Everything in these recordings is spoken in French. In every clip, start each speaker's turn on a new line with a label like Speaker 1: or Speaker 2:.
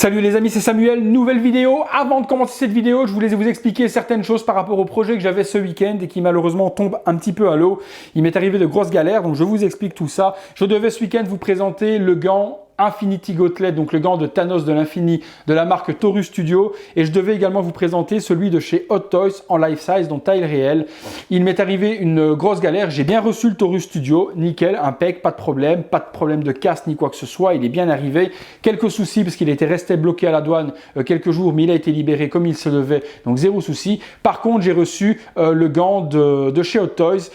Speaker 1: Salut les amis, c'est Samuel, nouvelle vidéo. Avant de commencer cette vidéo, je voulais vous expliquer certaines choses par rapport au projet que j'avais ce week-end et qui malheureusement tombe un petit peu à l'eau. Il m'est arrivé de grosses galères, donc je vous explique tout ça. Je devais ce week-end vous présenter le gant Infinity Gauntlet, donc le gant de Thanos de l'Infini de la marque Taurus Studio, et je devais également vous présenter celui de chez Hot Toys en life size, donc taille réelle. Il m'est arrivé une grosse galère, j'ai bien reçu le Taurus Studio, nickel, impec, pas de problème de casse ni quoi que ce soit, il est bien arrivé. Quelques soucis parce qu'il était resté bloqué à la douane quelques jours, mais il a été libéré comme il se devait, donc zéro souci. Par contre, j'ai reçu le gant de chez Hot Toys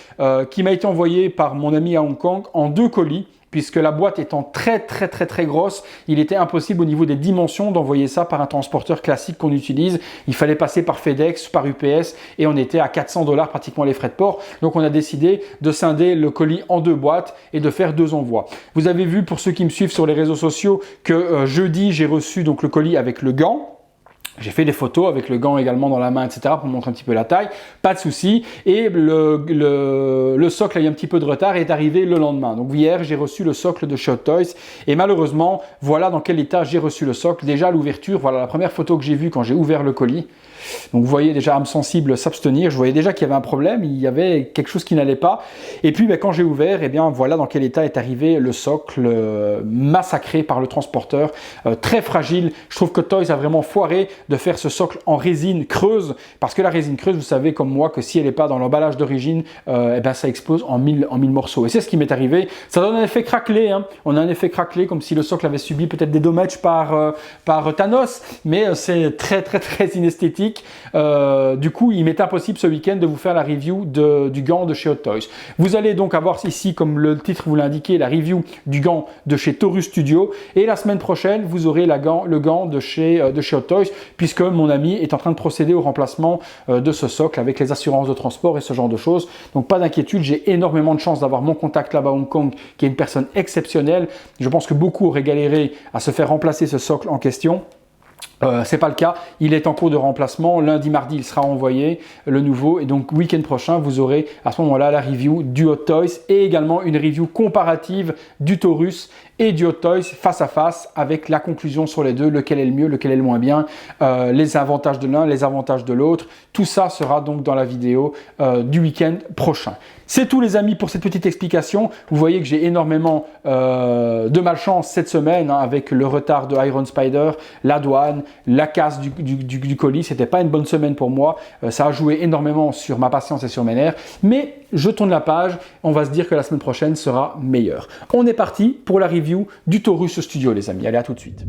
Speaker 1: qui m'a été envoyé par mon ami à Hong Kong en 2 colis. Puisque la boîte étant très grosse, il était impossible au niveau des dimensions d'envoyer ça par un transporteur classique qu'on utilise. Il fallait passer par FedEx, par UPS et on était à 400 $ pratiquement les frais de port. Donc on a décidé de scinder le colis en 2 boîtes et de faire 2 envois. Vous avez vu, pour ceux qui me suivent sur les réseaux sociaux, que jeudi j'ai reçu donc le colis avec le gant. J'ai fait des photos avec le gant également dans la main, etc. pour montrer un petit peu la taille. Pas de souci. Et le socle a eu un petit peu de retard et est arrivé le lendemain. Donc hier, j'ai reçu le socle de chez Hot Toys. Et malheureusement, voilà dans quel état j'ai reçu le socle. Déjà, l'ouverture, voilà la première photo que j'ai vue quand j'ai ouvert le colis. Donc vous voyez déjà âme sensible s'abstenir. Je voyais déjà qu'il y avait un problème, il y avait quelque chose qui n'allait pas. Et puis quand j'ai ouvert, eh bien voilà dans quel état est arrivé le socle massacré par le transporteur, très fragile. Je trouve que Toys a vraiment foiré de faire ce socle en résine creuse, parce que la résine creuse, vous savez comme moi que si elle n'est pas dans l'emballage d'origine, eh ben ça explose en mille morceaux. Et c'est ce qui m'est arrivé. Ça donne un effet craquelé, hein. On a un effet craquelé comme si le socle avait subi peut-être des dommages par Thanos, mais c'est très inesthétique. Du coup, il m'est impossible ce week-end de vous faire la review du gant de chez Hot Toys. Vous allez donc avoir ici, comme le titre vous l'indiquait, la review du gant de chez Taurus Studio. Et la semaine prochaine, vous aurez le gant de chez Hot Toys, puisque mon ami est en train de procéder au remplacement de ce socle avec les assurances de transport et ce genre de choses. Donc pas d'inquiétude, j'ai énormément de chance d'avoir mon contact là-bas à Hong Kong, qui est une personne exceptionnelle. Je pense que beaucoup auraient galéré à se faire remplacer ce socle en question. C'est pas le cas, il est en cours de remplacement, lundi, mardi il sera envoyé, le nouveau, et donc week-end prochain vous aurez à ce moment-là la review du Hot Toys et également une review comparative du Taurus et du Hot Toys face à face avec la conclusion sur les deux, lequel est le mieux, lequel est le moins bien, les avantages de l'un, les avantages de l'autre. Tout ça sera donc dans la vidéo du week-end prochain. C'est tout les amis pour cette petite explication. Vous voyez que j'ai énormément de malchance cette semaine hein, avec le retard de Iron Spider, la douane, la casse du colis. C'était pas une bonne semaine pour moi. Ça a joué énormément sur ma patience et sur mes nerfs. Mais je tourne la page. On va se dire que la semaine prochaine sera meilleure. On est parti pour la review du Taurus Studio les amis. Allez, à tout de suite.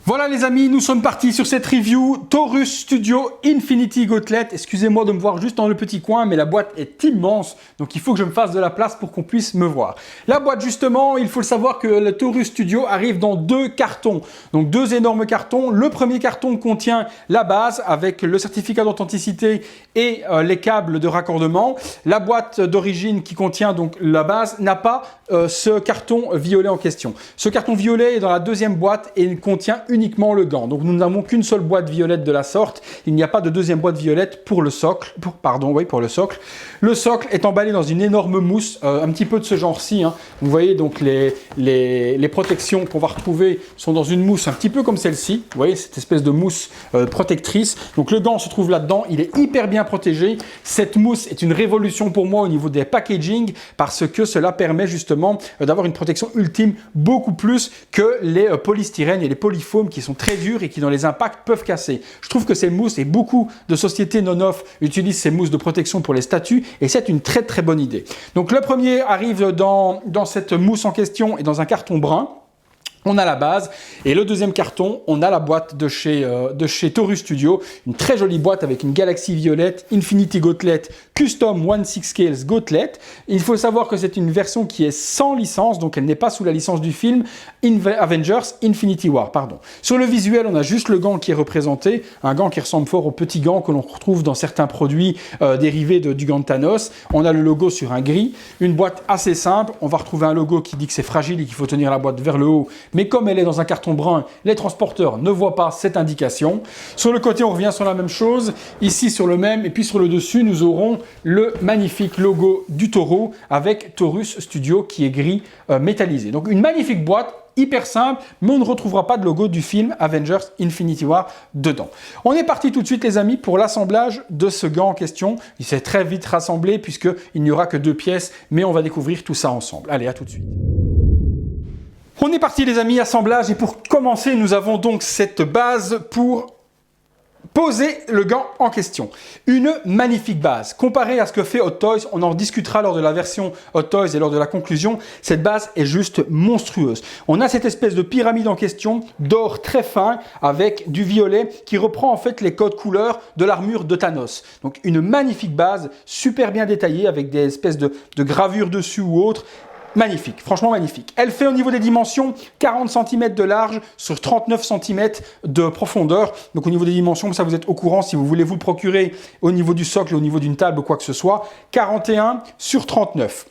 Speaker 1: Voilà les amis, nous sommes partis sur cette review Taurus Studio Infinity Gauntlet. Excusez-moi de me voir juste dans le petit coin, mais la boîte est immense, donc il faut que je me fasse de la place pour qu'on puisse me voir. La boîte justement, il faut le savoir que le Taurus Studio arrive dans 2 cartons, donc 2 énormes cartons. Le premier carton contient la base avec le certificat d'authenticité et les câbles de raccordement. La boîte d'origine qui contient donc la base n'a pas ce carton violet en question. Ce carton violet est dans la deuxième boîte et il contient uniquement le gant. Donc nous n'avons qu'une seule boîte violette de la sorte. Il n'y a pas de deuxième boîte violette pour le socle. Pour le socle. Le socle est emballé dans une énorme mousse, un petit peu de ce genre-ci. Hein. Vous voyez donc les protections qu'on va retrouver sont dans une mousse un petit peu comme celle-ci. Vous voyez cette espèce de mousse protectrice. Donc le gant se trouve là-dedans. Il est hyper bien protégé. Cette mousse est une révolution pour moi au niveau des packaging parce que cela permet justement d'avoir une protection ultime beaucoup plus que les polystyrènes et les polyfoams qui sont très durs et qui dans les impacts peuvent casser. Je trouve que ces mousses et beaucoup de sociétés non-off utilisent ces mousses de protection pour les statues et c'est une très bonne idée. Donc le premier arrive dans cette mousse en question et dans un carton brun. On a la base et le deuxième carton, on a la boîte de chez Taurus Studio, une très jolie boîte avec une galaxie violette Infinity Gauntlet Custom 16 Scales Gauntlet. Il faut savoir que c'est une version qui est sans licence, donc elle n'est pas sous la licence du film Avengers Infinity War. Sur le visuel, on a juste le gant qui est représenté, un gant qui ressemble fort au petit gant que l'on retrouve dans certains produits dérivés du gant de Thanos. On a le logo sur un gris, une boîte assez simple. On va retrouver un logo qui dit que c'est fragile et qu'il faut tenir la boîte vers le haut. mais comme elle est dans un carton brun, les transporteurs ne voient pas cette indication. Sur le côté, on revient sur la même chose, ici sur le même, et puis sur le dessus, nous aurons le magnifique logo du Taureau avec Taurus Studio qui est gris métallisé. Donc une magnifique boîte, hyper simple, mais on ne retrouvera pas de logo du film Avengers Infinity War dedans. On est parti tout de suite les amis pour l'assemblage de ce gant en question. Il s'est très vite rassemblé puisqu'il n'y aura que 2 pièces, mais on va découvrir tout ça ensemble. Allez, à tout de suite. On est parti les amis, assemblage, et pour commencer, nous avons donc cette base pour poser le gant en question. Une magnifique base. Comparé à ce que fait Hot Toys, on en discutera lors de la version Hot Toys et lors de la conclusion, cette base est juste monstrueuse. On a cette espèce de pyramide en question, d'or très fin, avec du violet, qui reprend en fait les codes couleurs de l'armure de Thanos. Donc une magnifique base, super bien détaillée, avec des espèces de gravures dessus ou autres. Magnifique, franchement magnifique. Elle fait au niveau des dimensions 40 cm de large sur 39 cm de profondeur. Donc au niveau des dimensions, ça vous êtes au courant si vous voulez vous le procurer au niveau du socle, au niveau d'une table ou quoi que ce soit. 41 sur 39.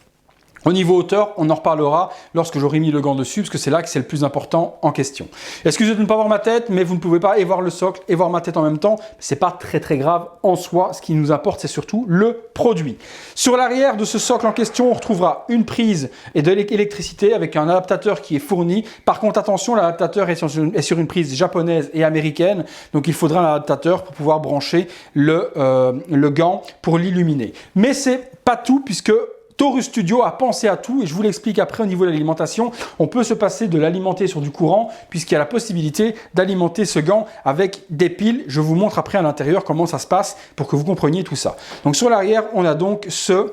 Speaker 1: Au niveau hauteur, on en reparlera lorsque j'aurai mis le gant dessus, parce que c'est là que c'est le plus important en question. Excusez de ne pas voir ma tête, mais vous ne pouvez pas et voir le socle et voir ma tête en même temps. C'est pas très grave en soi. Ce qui nous importe, c'est surtout le produit. Sur l'arrière de ce socle en question, on retrouvera une prise et de l'électricité avec un adaptateur qui est fourni. Par contre, attention, l'adaptateur est sur une prise japonaise et américaine, donc il faudra un adaptateur pour pouvoir brancher le gant pour l'illuminer. Mais c'est pas tout, puisque Taurus Studio a pensé à tout, et je vous l'explique après au niveau de l'alimentation. On peut se passer de l'alimenter sur du courant, puisqu'il y a la possibilité d'alimenter ce gant avec des piles. Je vous montre après à l'intérieur comment ça se passe pour que vous compreniez tout ça. Donc sur l'arrière, on a donc ce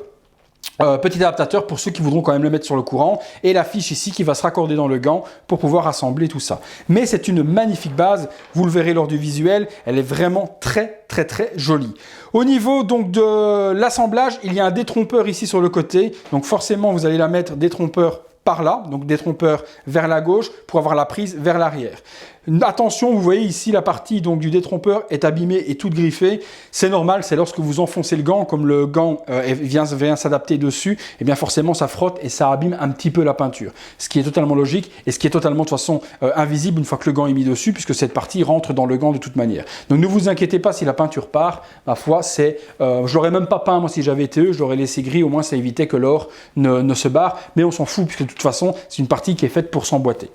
Speaker 1: petit adaptateur pour ceux qui voudront quand même le mettre sur le courant, et la fiche ici qui va se raccorder dans le gant pour pouvoir assembler tout ça. Mais c'est une magnifique base, vous le verrez lors du visuel, elle est vraiment très jolie. Au niveau donc de l'assemblage, il y a un détrompeur ici sur le côté, donc forcément vous allez la mettre détrompeur par là, donc détrompeur vers la gauche pour avoir la prise vers l'arrière. Attention, vous voyez ici la partie donc du détrompeur est abîmée et toute griffée. C'est normal, c'est lorsque vous enfoncez le gant, comme le gant vient s'adapter dessus, et bien forcément ça frotte et ça abîme un petit peu la peinture. Ce qui est totalement logique et ce qui est totalement de toute façon invisible une fois que le gant est mis dessus, puisque cette partie rentre dans le gant de toute manière. Donc ne vous inquiétez pas si la peinture part. Ma foi, c'est, je l'aurais même pas peint moi si j'avais été eux, je l'aurais laissé gris, au moins ça évitait que l'or ne se barre. Mais on s'en fout puisque de toute façon c'est une partie qui est faite pour s'emboîter.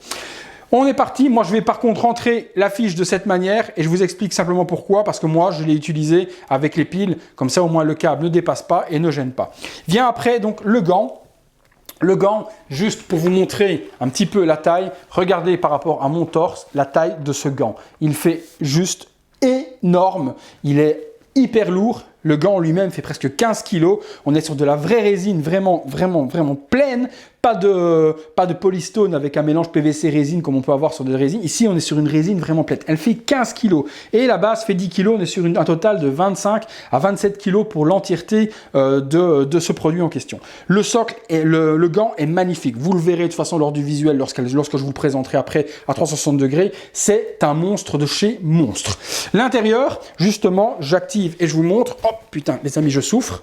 Speaker 1: On est parti. Moi, je vais par contre rentrer la fiche de cette manière et je vous explique simplement pourquoi. Parce que moi, je l'ai utilisé avec les piles. Comme ça, au moins, le câble ne dépasse pas et ne gêne pas. Vient après donc le gant. Le gant, juste pour vous montrer un petit peu la taille. Regardez par rapport à mon torse la taille de ce gant. Il fait juste énorme. Il est hyper lourd. Le gant lui-même fait presque 15 kg. On est sur de la vraie résine, vraiment pleine. Pas de polystone avec un mélange PVC résine comme on peut avoir sur des résines. Ici, on est sur une résine vraiment pleine. Elle fait 15 kg. Et la base fait 10 kg. On est sur un total de 25 à 27 kg pour l'entièreté de ce produit en question. Le socle, et le gant est magnifique. Vous le verrez de toute façon lors du visuel, lorsque je vous le présenterai après à 360 degrés. C'est un monstre de chez monstre. L'intérieur, justement, j'active et je vous montre. Oh putain, les amis, je souffre.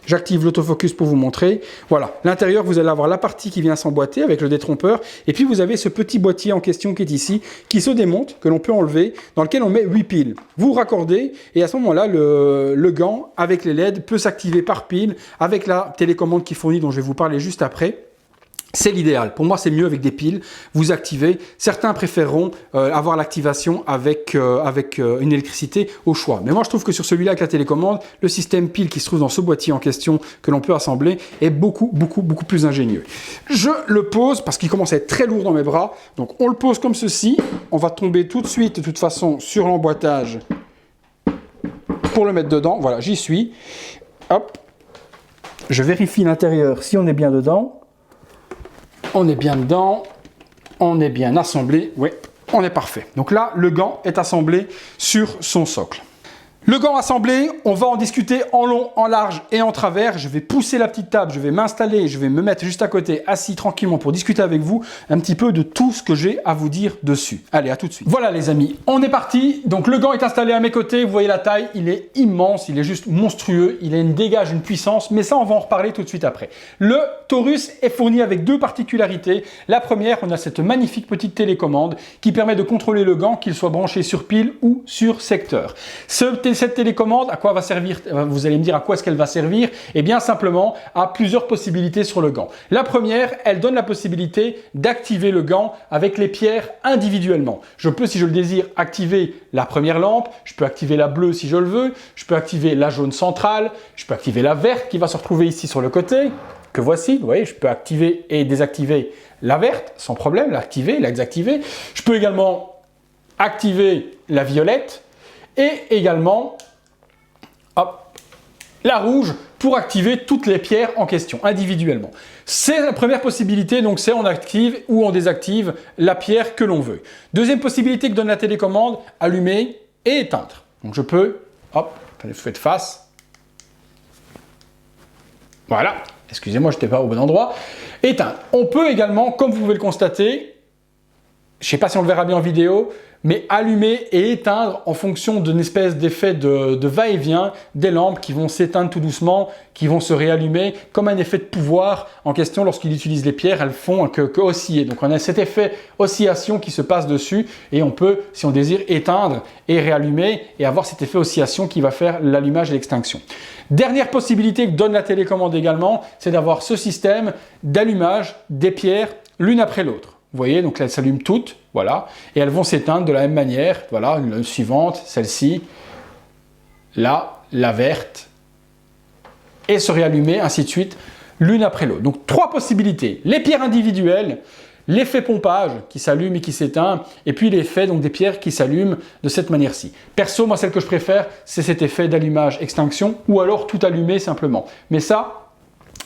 Speaker 1: J'active l'autofocus pour vous montrer. Voilà, l'intérieur, vous allez avoir la partie qui vient s'emboîter avec le détrompeur. Et puis, vous avez ce petit boîtier en question qui est ici, qui se démonte, que l'on peut enlever, dans lequel on met 8 piles. Vous raccordez et à ce moment-là, le gant avec les LED peut s'activer par pile avec la télécommande qui fournit, dont je vais vous parler juste après. C'est l'idéal. Pour moi, c'est mieux avec des piles. Vous activez. Certains préféreront avoir l'activation avec une électricité au choix. Mais moi, je trouve que sur celui-là, avec la télécommande, le système pile qui se trouve dans ce boîtier en question que l'on peut assembler est beaucoup plus ingénieux. Je le pose parce qu'il commence à être très lourd dans mes bras. Donc, on le pose comme ceci. On va tomber tout de suite, de toute façon, sur l'emboîtage pour le mettre dedans. Voilà, j'y suis. Hop. Je vérifie l'intérieur si on est bien dedans. On est bien dedans, on est bien assemblé, oui, on est parfait. Donc là, le gant est assemblé sur son socle. Le gant assemblé, on va en discuter en long, en large et en travers. Je vais pousser la petite table, je vais m'installer, je vais me mettre juste à côté, assis tranquillement pour discuter avec vous un petit peu de tout ce que j'ai à vous dire dessus. Allez, à tout de suite. Voilà les amis, on est parti. Donc le gant est installé à mes côtés, vous voyez la taille, il est immense, il est juste monstrueux, il a dégage une puissance, mais ça on va en reparler tout de suite après. Le Taurus est fourni avec deux particularités. La première, on a cette magnifique petite télécommande qui permet de contrôler le gant, qu'il soit branché sur pile ou sur secteur. Cette télécommande, à quoi va servir? Vous allez me dire à quoi est-ce qu'elle va servir? Eh bien simplement à plusieurs possibilités sur le gant. La première, elle donne la possibilité d'activer le gant avec les pierres individuellement. Je peux, si je le désire, activer la première lampe, je peux activer la bleue si je le veux, je peux activer la jaune centrale, je peux activer la verte qui va se retrouver ici sur le côté, que voici, vous voyez, je peux activer et désactiver la verte sans problème, l'activer, la désactiver. Je peux également activer la violette, et également la rouge pour activer toutes les pierres en question individuellement. C'est la première possibilité, donc c'est on active ou on désactive la pierre que l'on veut. Deuxième possibilité que donne la télécommande, allumer et éteindre. Donc je peux, attendez, vous faites face. Voilà, excusez-moi, je n'étais pas au bon endroit. Éteindre. On peut également, comme vous pouvez le constater, je ne sais pas si on le verra bien en vidéo, mais allumer et éteindre en fonction d'une espèce d'effet de va-et-vient des lampes qui vont s'éteindre tout doucement, qui vont se réallumer, comme un effet de pouvoir en question lorsqu'il utilise les pierres, elles font que osciller. Donc on a cet effet oscillation qui se passe dessus et on peut, si on désire, éteindre et réallumer et avoir cet effet oscillation qui va faire l'allumage et l'extinction. Dernière possibilité que donne la télécommande également, c'est d'avoir ce système d'allumage des pierres l'une après l'autre. Vous voyez, donc là, elles s'allument toutes, voilà, et elles vont s'éteindre de la même manière. Voilà, la suivante, celle-ci, là, la verte, et se réallumer, ainsi de suite, l'une après l'autre. Donc, trois possibilités. Les pierres individuelles, l'effet pompage qui s'allume et qui s'éteint, et puis l'effet donc des pierres qui s'allument de cette manière-ci. Perso, moi, celle que je préfère, c'est cet effet d'allumage-extinction, ou alors tout allumer simplement. Mais ça,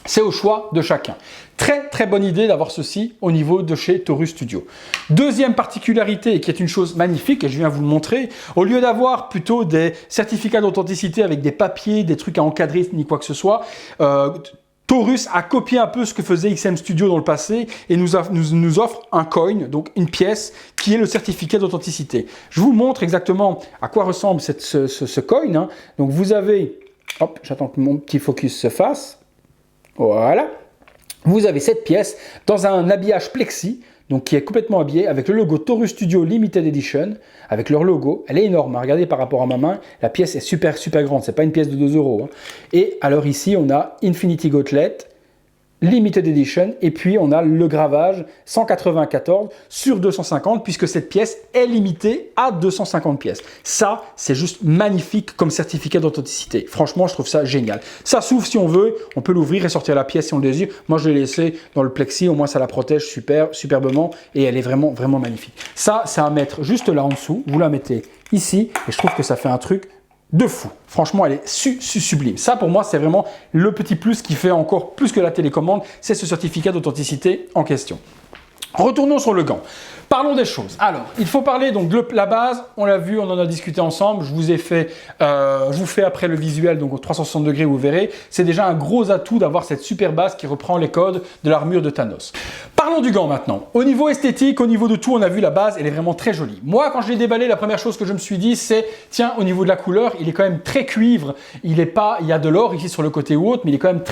Speaker 1: c'est au choix de chacun. Très très bonne idée d'avoir ceci au niveau de chez Taurus Studio. Deuxième particularité qui est une chose magnifique et je viens vous le montrer, au lieu d'avoir plutôt des certificats d'authenticité avec des papiers, des trucs à encadrer ni quoi que ce soit, Taurus a copié un peu ce que faisait XM Studio dans le passé et nous offre un coin, donc une pièce qui est le certificat d'authenticité. Je vous montre exactement à quoi ressemble ce coin. Hein. Donc vous avez, hop, j'attends que mon petit focus se fasse. Voilà, vous avez cette pièce dans un habillage plexi, donc qui est complètement habillé avec le logo Taurus Studio Limited Edition, avec leur logo. Elle est énorme, hein. Regardez par rapport à ma main, la pièce est super grande, c'est pas une pièce de 2 €. Hein. Et alors ici, on a Infinity Gauntlet, Limited Edition, et puis on a le gravage 194 sur 250 puisque cette pièce est limitée à 250 pièces. Ça, c'est juste magnifique comme certificat d'authenticité. Franchement, je trouve ça génial. Ça s'ouvre si on veut, on peut l'ouvrir et sortir la pièce si on le désire. Moi, je l'ai laissé dans le plexi, au moins ça la protège superbement et elle est vraiment magnifique. Ça, c'est à mettre juste là en dessous. Vous la mettez ici et je trouve que ça fait un truc de fou. Franchement, elle est sublime. Ça, pour moi, c'est vraiment le petit plus qui fait encore plus que la télécommande. C'est ce certificat d'authenticité en question. Retournons sur le gant. Parlons des choses. Alors, il faut parler donc de la base. On l'a vu, on en a discuté ensemble. Je vous fais après le visuel, donc au 360 degrés, vous verrez. C'est déjà un gros atout d'avoir cette super base qui reprend les codes de l'armure de Thanos. Parlons du gant maintenant. Au niveau esthétique, au niveau de tout, on a vu la base, elle est vraiment très jolie. Moi, quand je l'ai déballé, la première chose que je me suis dit, c'est, tiens, au niveau de la couleur, il est quand même très cuivre. Il y a de l'or ici sur le côté ou autre, mais il est quand même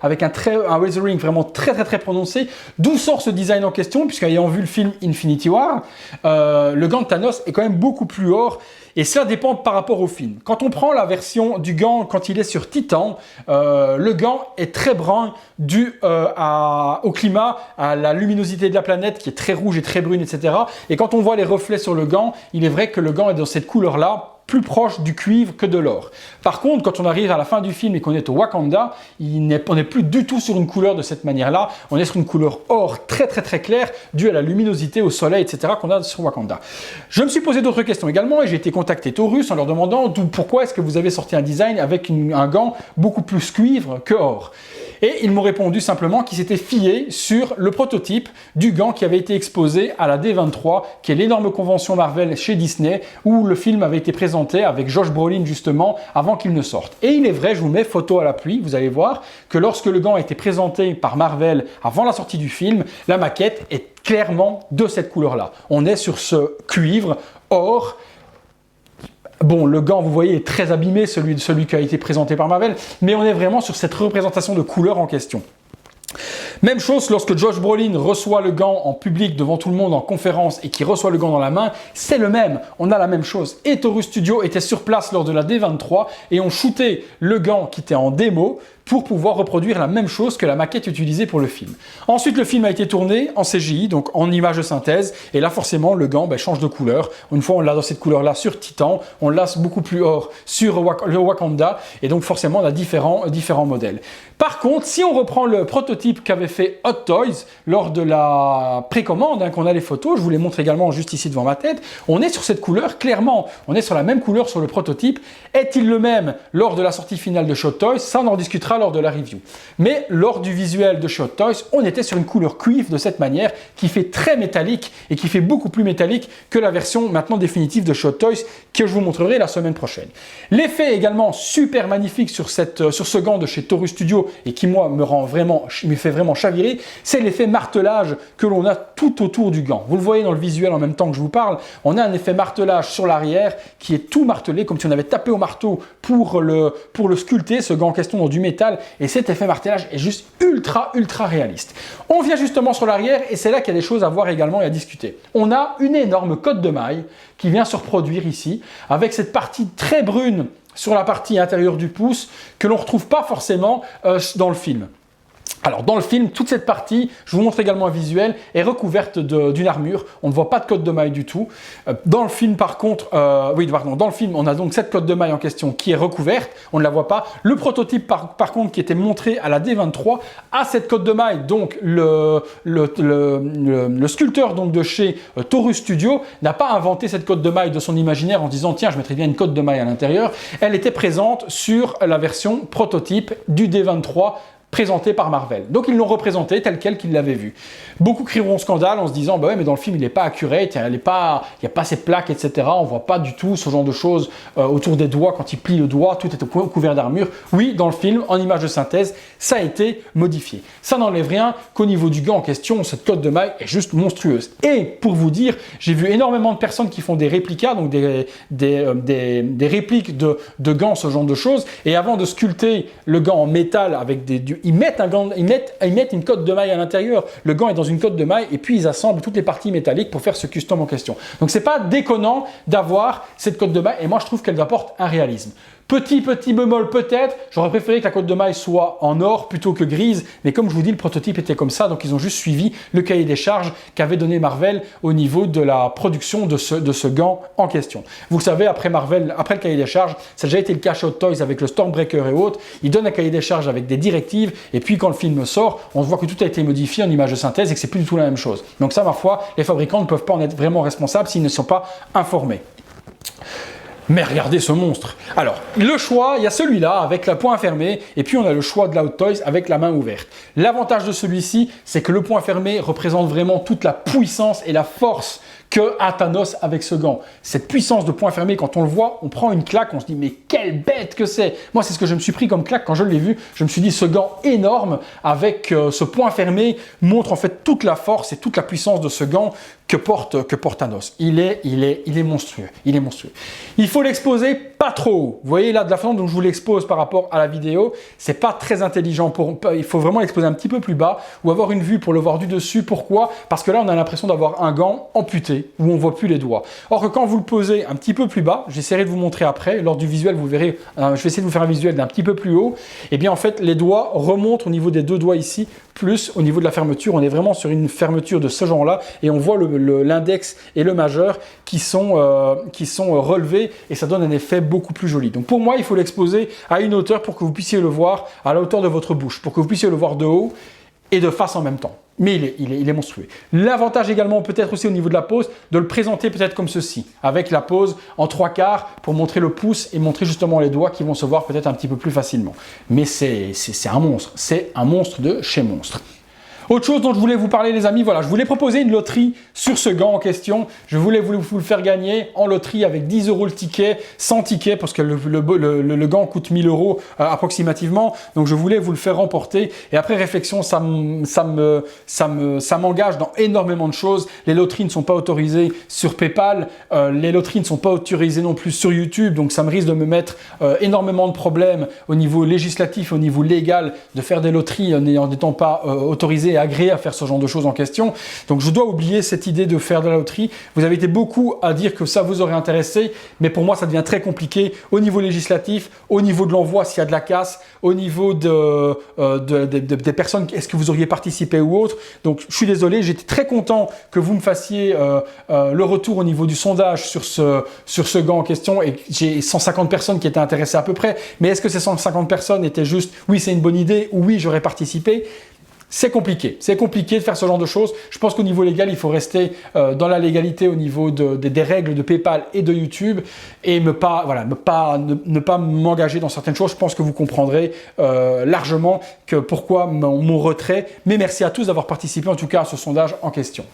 Speaker 1: avec un weathering vraiment très prononcé. D'où sort ce design en question, puisqu'ayant vu le film Infinity War, le gant de Thanos est quand même beaucoup plus or. Et cela dépend par rapport au film. Quand on prend la version du gant, quand il est sur Titan, le gant est très brun dû au climat, à la luminosité de la planète qui est très rouge et très brune, etc. Et quand on voit les reflets sur le gant, il est vrai que le gant est dans cette couleur-là, plus proche du cuivre que de l'or. Par contre, quand on arrive à la fin du film et qu'on est au Wakanda, on n'est plus du tout sur une couleur de cette manière-là. On est sur une couleur or très claire, due à la luminosité, au soleil, etc. qu'on a sur Wakanda. Je me suis posé d'autres questions également et j'ai été contacté Taurus en leur demandant pourquoi est-ce que vous avez sorti un design avec un gant beaucoup plus cuivre que or. Et ils m'ont répondu simplement qu'ils s'étaient fiés sur le prototype du gant qui avait été exposé à la D23, qui est l'énorme convention Marvel chez Disney, où le film avait été présenté avec Josh Brolin justement avant qu'il ne sorte. Et il est vrai, je vous mets photo à l'appui, vous allez voir que lorsque le gant a été présenté par Marvel avant la sortie du film, la maquette est clairement de cette couleur-là. On est sur ce cuivre or. Bon, le gant, vous voyez, est très abîmé, celui qui a été présenté par Marvel, mais on est vraiment sur cette représentation de couleur en question. Même chose lorsque Josh Brolin reçoit le gant en public devant tout le monde en conférence et qu'il reçoit le gant dans la main, c'est le même, on a la même chose. Et Taurus Studio était sur place lors de la D23 et ont shooté le gant qui était en démo pour pouvoir reproduire la même chose que la maquette utilisée pour le film. Ensuite, le film a été tourné en CGI, donc en image de synthèse, et là forcément le gant change de couleur. Une fois on l'a dans cette couleur-là sur Titan, on l'a beaucoup plus or sur le Wakanda, et donc forcément on a différents modèles. Par contre, si on reprend le prototype qu'avait fait Hot Toys lors de la précommande, qu'on a les photos, je vous les montre également juste ici devant ma tête, on est sur cette couleur clairement, on est sur la même couleur sur le prototype. Est-il le même lors de la sortie finale de Hot Toys? Ça on en discutera lors de la review. Mais lors du visuel de Hot Toys, on était sur une couleur cuivre de cette manière qui fait très métallique et qui fait beaucoup plus métallique que la version maintenant définitive de Hot Toys que je vous montrerai la semaine prochaine. L'effet également super magnifique sur ce gant de chez Taurus Studio et qui moi me fait vraiment chavirer, c'est l'effet martelage que l'on a tout autour du gant. Vous le voyez dans le visuel en même temps que je vous parle, on a un effet martelage sur l'arrière qui est tout martelé comme si on avait tapé au marteau pour le sculpter, ce gant en question dans du métal. Et cet effet martelage est juste ultra réaliste. On vient justement sur l'arrière et c'est là qu'il y a des choses à voir également et à discuter. On a une énorme cotte de maille qui vient se reproduire ici avec cette partie très brune sur la partie intérieure du pouce que l'on ne retrouve pas forcément dans le film. Alors dans le film, toute cette partie, je vous montre également un visuel, est recouverte d'une armure. On ne voit pas de cotte de maille du tout. Dans le film par contre, dans le film, on a donc cette cotte de maille en question qui est recouverte. On ne la voit pas. Le prototype par contre qui était montré à la D23 a cette cotte de maille. Donc le sculpteur donc, de chez Taurus Studio n'a pas inventé cette cotte de maille de son imaginaire en disant tiens je mettrais bien une cotte de maille à l'intérieur. Elle était présente sur la version prototype du D23 présenté par Marvel. Donc ils l'ont représenté tel quel qu'ils l'avaient vu. Beaucoup crieront scandale en se disant bah ouais mais dans le film il n'est pas accurate, il n'y a pas ces plaques etc. On voit pas du tout ce genre de choses autour des doigts quand il plie le doigt, tout est couvert d'armure. Oui, dans le film, en image de synthèse, ça a été modifié. Ça n'enlève rien qu'au niveau du gant en question, cette cotte de maille est juste monstrueuse. Et pour vous dire, j'ai vu énormément de personnes qui font des réplicas, donc des répliques de gants, ce genre de choses, et avant de sculpter le gant en métal avec ils mettent une cotte de maille à l'intérieur. Le gant est dans une cotte de maille et puis ils assemblent toutes les parties métalliques pour faire ce custom en question. Donc c'est pas déconnant d'avoir cette cotte de maille et moi je trouve qu'elle apporte un réalisme. Petit bémol peut-être, j'aurais préféré que la cotte de maille soit en or plutôt que grise, mais comme je vous dis, le prototype était comme ça, donc ils ont juste suivi le cahier des charges qu'avait donné Marvel au niveau de la production de ce gant en question. Vous savez, après le cahier des charges, ça a déjà été le cas chez Hot Toys avec le Stormbreaker et autres, ils donnent un cahier des charges avec des directives, et puis quand le film sort, on voit que tout a été modifié en image de synthèse et que c'est plus du tout la même chose. Donc ça, ma foi, les fabricants ne peuvent pas en être vraiment responsables s'ils ne sont pas informés. Mais regardez ce monstre. Alors, le choix, il y a celui-là avec la poing fermé, et puis on a le choix de la Hot Toys avec la main ouverte. L'avantage de celui-ci, c'est que le poing fermé représente vraiment toute la puissance et la force qu'a Thanos avec ce gant. Cette puissance de poing fermé, quand on le voit, on prend une claque, on se dit mais quelle bête que c'est. Moi, c'est ce que je me suis pris comme claque quand je l'ai vu. Je me suis dit ce gant énorme avec ce poing fermé montre en fait toute la force et toute la puissance de ce gant que porte Thanos. Il est monstrueux. Il est monstrueux. Il faut l'exposer pas trop haut. Vous voyez là de la façon dont je vous l'expose par rapport à la vidéo, c'est pas très intelligent. Il faut vraiment l'exposer un petit peu plus bas ou avoir une vue pour le voir du dessus. Pourquoi? Parce que là, on a l'impression d'avoir un gant amputé où on voit plus les doigts. Or que quand vous le posez un petit peu plus bas, j'essaierai de vous montrer après, lors du visuel, vous verrez, je vais essayer de vous faire un visuel d'un petit peu plus haut. Et bien en fait, les doigts remontent au niveau des deux doigts ici, plus au niveau de la fermeture. On est vraiment sur une fermeture de ce genre-là et on voit l'index et le majeur qui sont relevés et ça donne un effet beaucoup plus joli. Donc pour moi, il faut l'exposer à une hauteur pour que vous puissiez le voir à la hauteur de votre bouche, pour que vous puissiez le voir de haut et de face en même temps. mais il est monstrueux. L'avantage également, peut-être aussi au niveau de la pose, de le présenter peut-être comme ceci, avec la pose en 3/4 pour montrer le pouce et montrer justement les doigts qui vont se voir peut-être un petit peu plus facilement. Mais c'est un monstre, c'est un monstre de chez monstre. Autre chose dont je voulais vous parler les amis, voilà, je voulais proposer une loterie sur ce gant en question. Je voulais vous le faire gagner en loterie avec 10 € le ticket, 100 tickets parce que le gant coûte 1000 € approximativement. Donc je voulais vous le faire remporter et après réflexion, ça m'engage dans énormément de choses. Les loteries ne sont pas autorisées sur PayPal, les loteries ne sont pas autorisées non plus sur YouTube. Donc ça me risque de me mettre énormément de problèmes au niveau législatif, au niveau légal de faire des loteries en n'étant pas autorisé et agréé à faire ce genre de choses en question. Donc je dois oublier cette idée de faire de la loterie. Vous avez été beaucoup à dire que ça vous aurait intéressé, mais pour moi ça devient très compliqué au niveau législatif, au niveau de l'envoi s'il y a de la casse, au niveau des personnes, est-ce que vous auriez participé ou autre. Donc je suis désolé, j'étais très content que vous me fassiez le retour au niveau du sondage sur ce gant en question et j'ai 150 personnes qui étaient intéressées à peu près, mais est-ce que ces 150 personnes étaient juste oui c'est une bonne idée ou oui j'aurais participé? C'est compliqué de faire ce genre de choses. Je pense qu'au niveau légal, il faut rester dans la légalité au niveau des règles de PayPal et de YouTube et ne pas m'engager dans certaines choses. Je pense que vous comprendrez largement que pourquoi mon retrait. Mais merci à tous d'avoir participé en tout cas à ce sondage en question.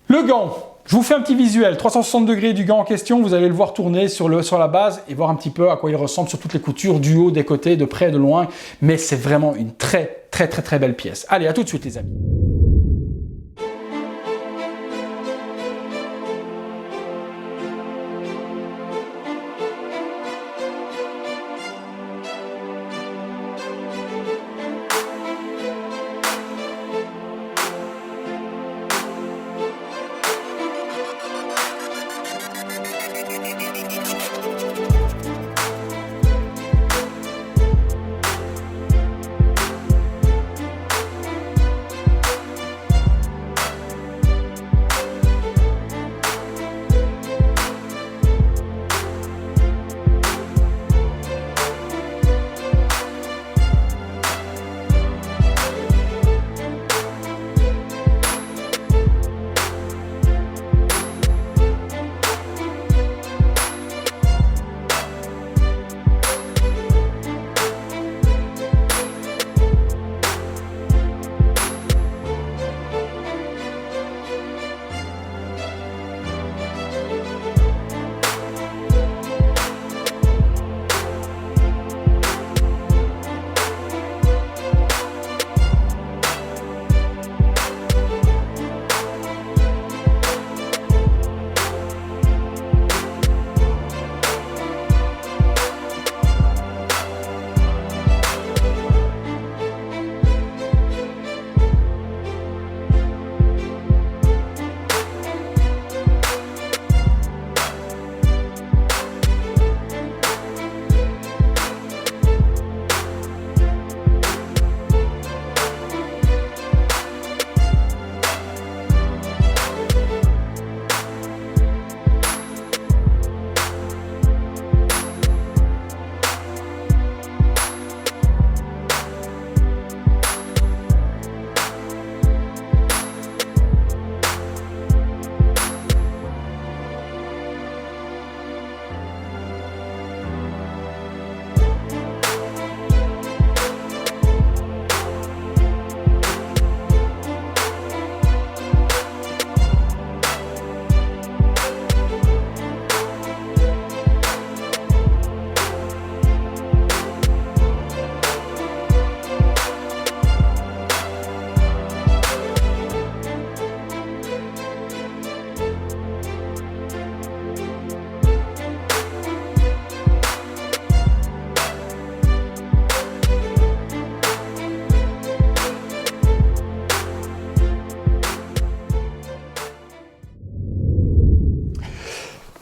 Speaker 1: Le gant. Je vous fais un petit visuel, 360 degrés du gant en question, vous allez le voir tourner sur la base et voir un petit peu à quoi il ressemble sur toutes les coutures, du haut, des côtés, de près, de loin. Mais c'est vraiment une très belle pièce. Allez, à tout de suite les amis.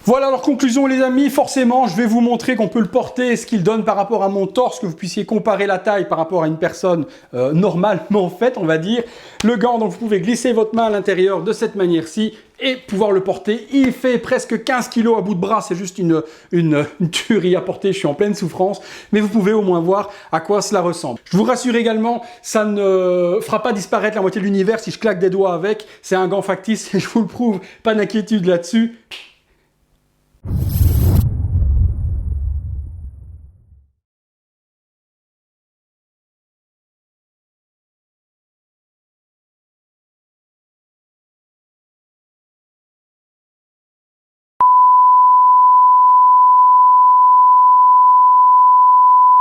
Speaker 1: Voilà, alors conclusion les amis, forcément je vais vous montrer qu'on peut le porter, ce qu'il donne par rapport à mon torse, que vous puissiez comparer la taille par rapport à une personne normalement faite, on va dire. Le gant, donc vous pouvez glisser votre main à l'intérieur de cette manière-ci et pouvoir le porter. Il fait presque 15 kg à bout de bras, c'est juste une tuerie à porter, je suis en pleine souffrance, mais vous pouvez au moins voir à quoi cela ressemble. Je vous rassure également, ça ne fera pas disparaître la moitié de l'univers si je claque des doigts avec, c'est un gant factice et je vous le prouve, pas d'inquiétude là-dessus.